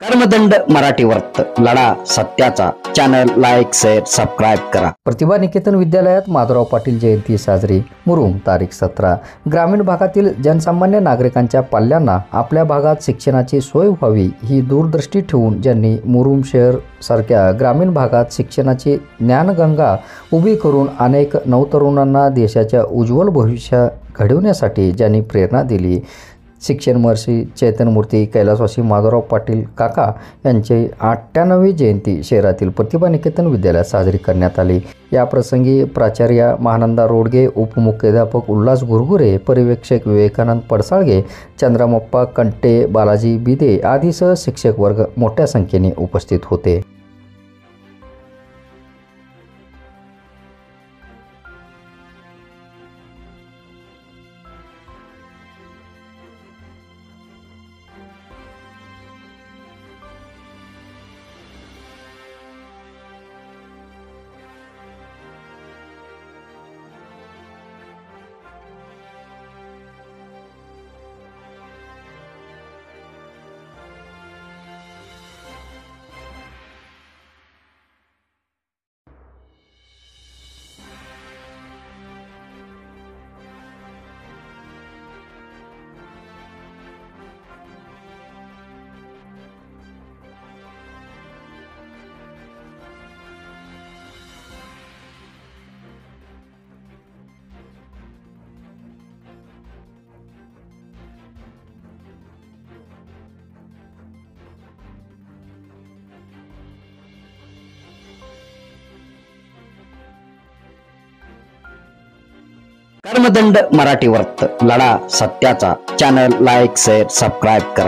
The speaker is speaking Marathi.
कर्मदंड मराठी वर्त लढा सत्याचा चॅनल लाईक शेअर सबस्क्राईब करा। प्रतिभा निकेतन विद्यालयात माधवराव पाटील जयंती साजरी। मुरुम तारीख 17। ग्रामीण भागातील जनसामान्य नागरिकांच्या पाल्यांना आपल्या भागात शिक्षणाची सोय व्हावी ही दूरदृष्टी ठेवून ज्यांनी मुरुम शहर सारख्या ग्रामीण भागात शिक्षणाची ज्ञानगंगा उभी करून अनेक नवतरुणांना देशाच्या उज्ज्वल भविष्य घडवण्यासाठी ज्यांनी प्रेरणा दिली, शिक्षण महर्षी चैतन्यमूर्ती कैलासवासी माधवराव पाटील काका यांची 98वी जयंती शहरातील प्रतिभा निकेतन विद्यालयात साजरी करण्यात आली। या प्रसंगी प्राचार्य महानंदा रोडगे, उपमुख्याध्यापक उल्हास गुरगुरे, पर्यवेक्षक विवेकानंद पडसाळगे, चंद्रमप्पा कंटे, बालाजी बिदे आदीसह शिक्षक वर्ग मोठ्या संख्येने उपस्थित होते। कर्मदंड मराठी वर्त लढा सत्याचा चॅनल लाईक शेअर सबस्क्राईब करा।